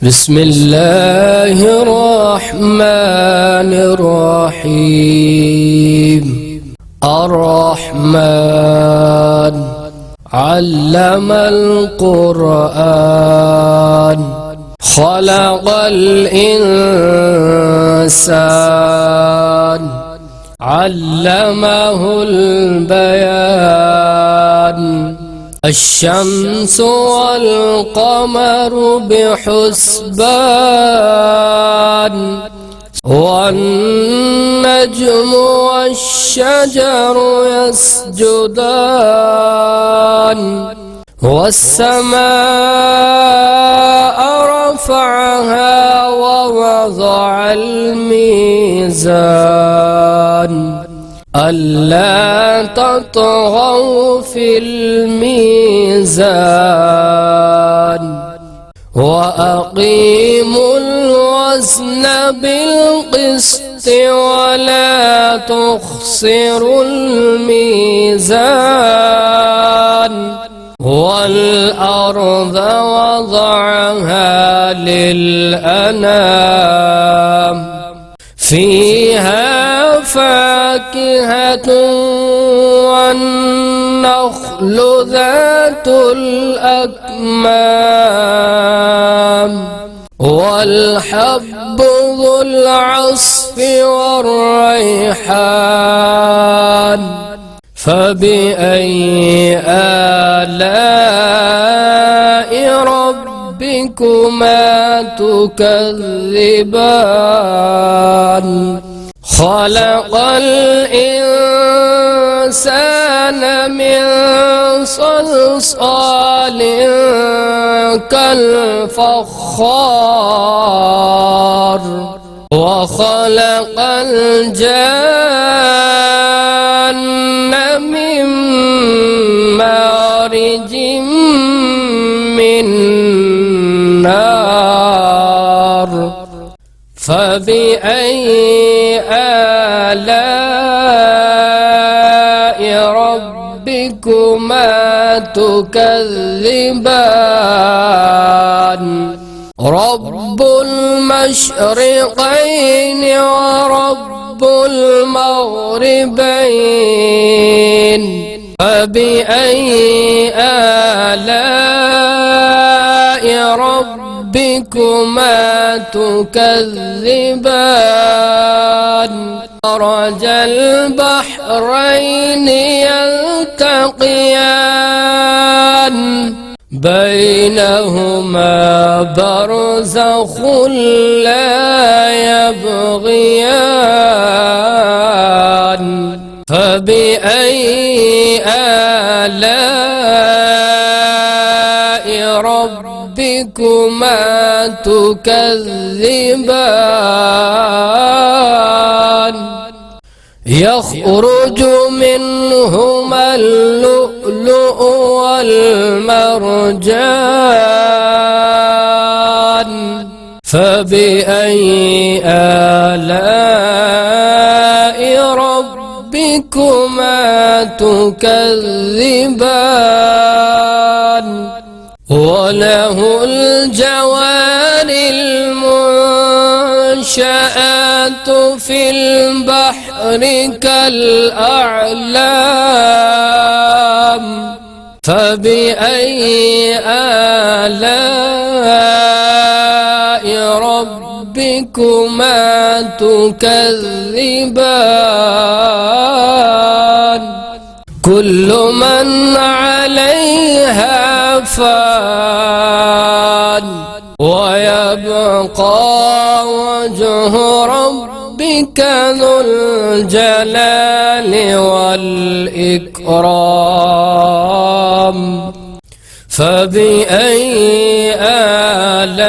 بسم الله الرحمن الرحيم. الرحمن علم القرآن خلق الإنسان علمه البيان. الشمس والقمر بحسبان والنجم والشجر يسجدان والسماء رفعها ووضع الميزان ألا تطغوا في الميزان وأقيموا الوزن بالقسط ولا تخسروا الميزان والأرض وضعها للأنام فيها فاكهة والنخل ذات الأكمام والحب ذو العصف والريحان. فبأي آلاء ربكما تكذبان؟ خلق الإنسان من صلصال كالفخار وخلق الجان من مارج من نار. فبأي آلاء ربكما تكذبان؟ رب المشرقين ورب المغربين. فبأي آلاء ربكما تكذبان؟ مرج البحرين يلتقيان بينهما برزخ لا يبغيان. فبأي آلاء ربكما تكذبان؟ يخرج منهما اللؤلؤ والمرجان. فبأي آلاء ربكما تكذبان؟ وله الجوار المنشآت في البحر كالأعلام. فبأي آلاء ربكما تكذبان؟ كل من عليها فان ويبقى وجه ربك ذو الجلال والإكرام. فبأي آلاء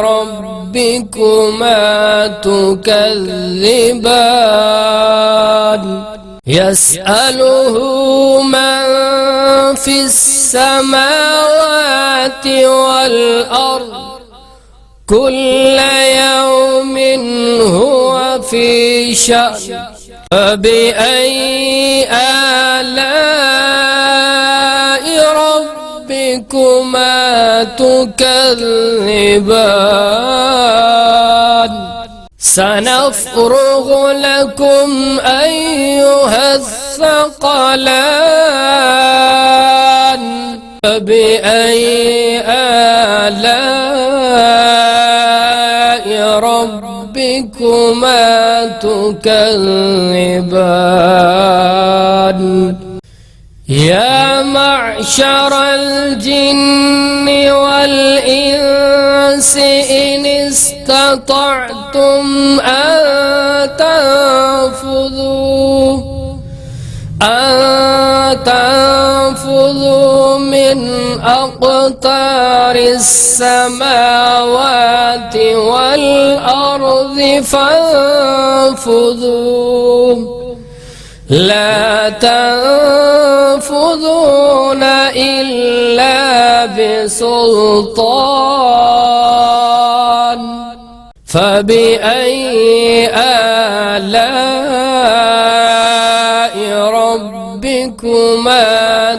ربكما تكذبان؟ يسأله من في السماوات والأرض كل يوم هو في شأن. فبأي آلاء ربكما تكذبان سنفرغ لكم أيها الثقلان فبأي آلاء ربكما تكذبان يا معشر الجن والإنس إن استطعتم أن تنفذوا من أقطار السماوات والأرض فانفذوا لا تنفذون إلا بسلطان فبأي آلاء ربكما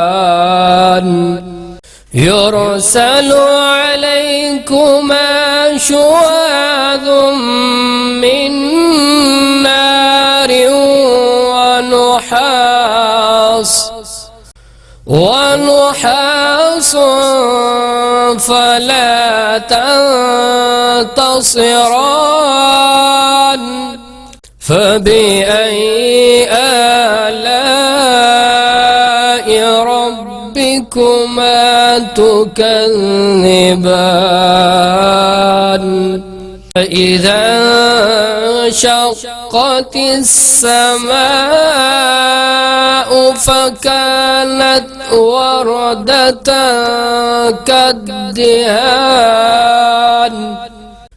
تكذبان يرسل عليكما شواظ من نار ونحاس فلا تنتصران فبأي آلاء ربكما تكذبان فإذا انشقت السماء فكانت وردة كالدهان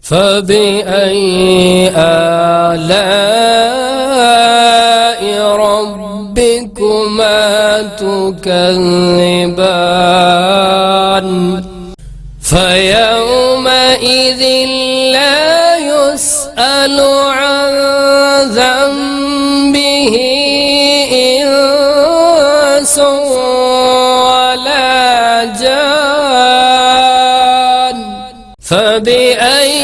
فبأي آلاء ربكما تكذبان فيومئذ لا يسأل عن ذنبه إنس ولا جان فبأي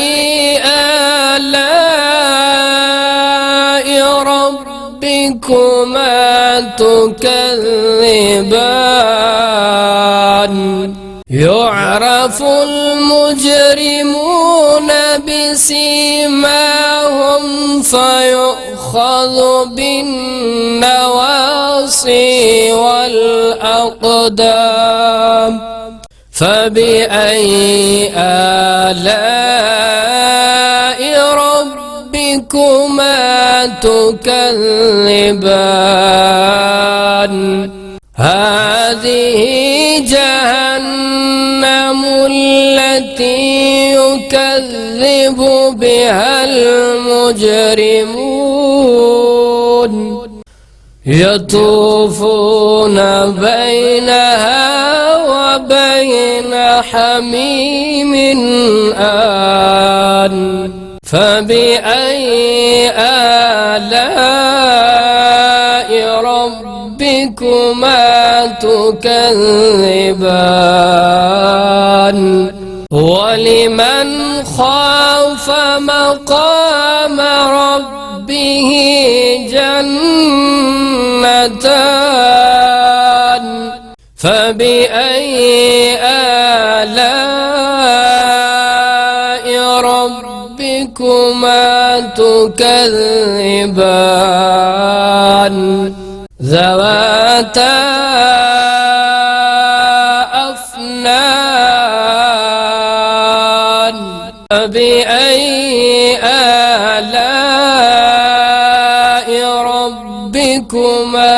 آلاء ربكما تكذبان يعرف المجرمون بسيماهم فيؤخذ بالنواصي والأقدام فبأي آلاء ربكما تكذبان هذه جهنم التي يكذب بها المجرمون يطوفون بينها وبين حميم آن فبأي آلاء ربكما تكذبان ولمن خاف مقام ربه جنتان فبأي آلاء ربكما تكذبان ذواتا أفنان فبأي آلاء ربكما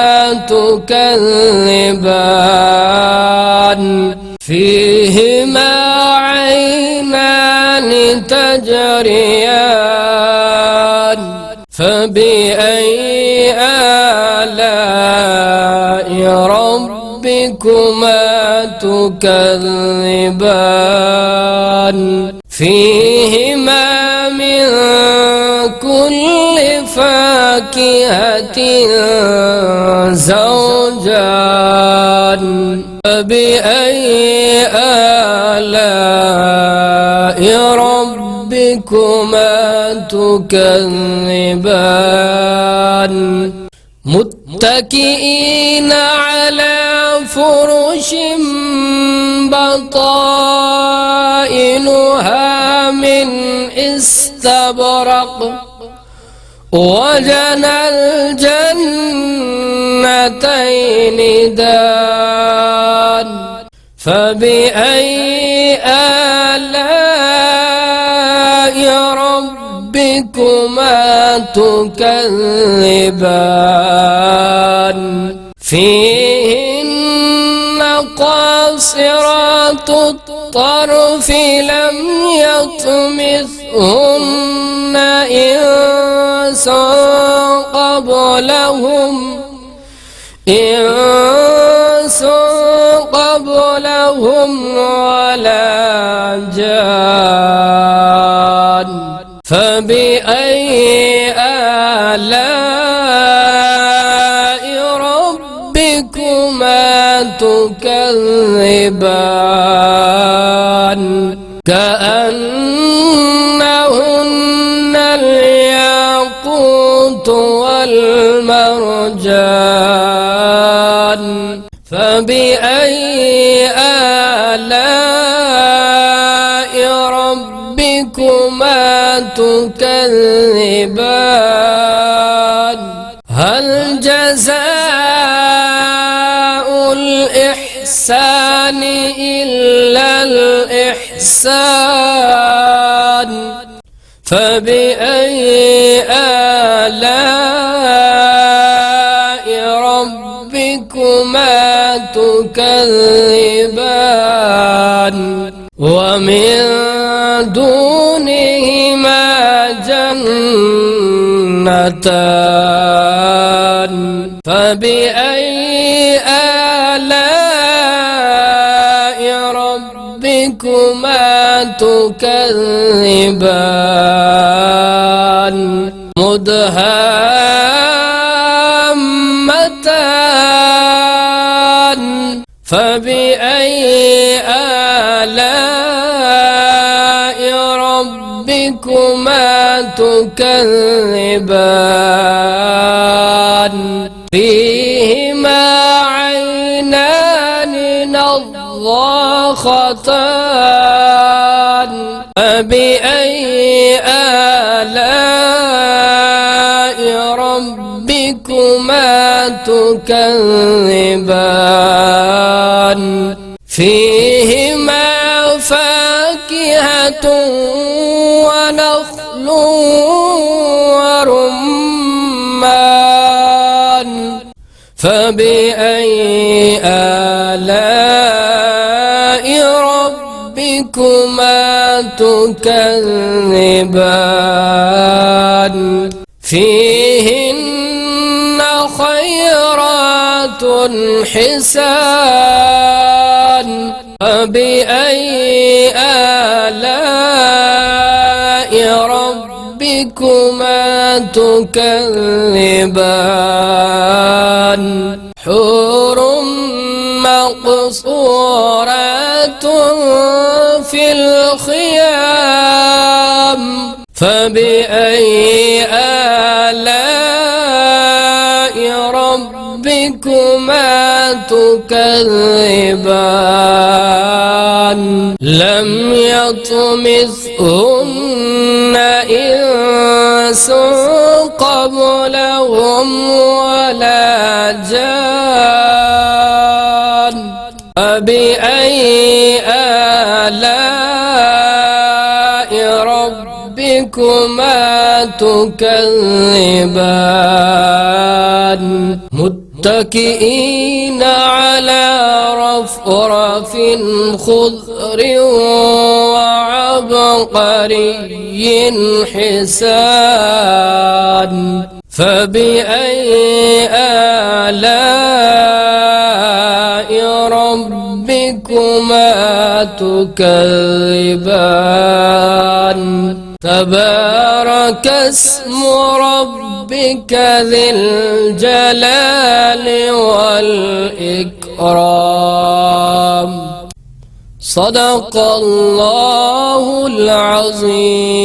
تكذبان فيهما عينان تجريان فبأي آلاء ربكما تكذبان فيهما من كل فاكهة زوجان فبأي آلاء ربكما تكذبان متكئين على فرش بطائنها من استبرق وجنى الجنتين دان فبأي آلاء ربكما تكذبان فيهن قاصرات الطرف لم يطمثهن إنس قبلهم ولا جان فبأي آلاء ربكما تكذبان كأنهن الياقوت والمرجان فبأي آلاء ربكما تكذبان هل جزاء الإحسان إلا الإحسان فبأي آلاء ربكما تكذبان ومن دونهما جنتان فبأي آلاء ربكما تكذبان مدهامتان فبأي آلاء ربكما تكذبان فيهما عينان نضاختان فبأي آلاء ربكما تكذبان فيهما فاكهة ونخل ورمان فبأي آلاء ربكما تكذبان فيهن خيرات حسان فبأي آلاء ربكما تكذبان حور مقصورات في الخيام فبأي آلاء ربكما تكذبان لم يطمثهن إنس قبلهم ولا جان فبأي آلاء ربكما تكذبان متكئين على رفرف خضر وعبقري حسان فبأي آلاء ربكما تكذبان تبارك اسم ربك ذي الجلال والإكرام صدق الله العظيم.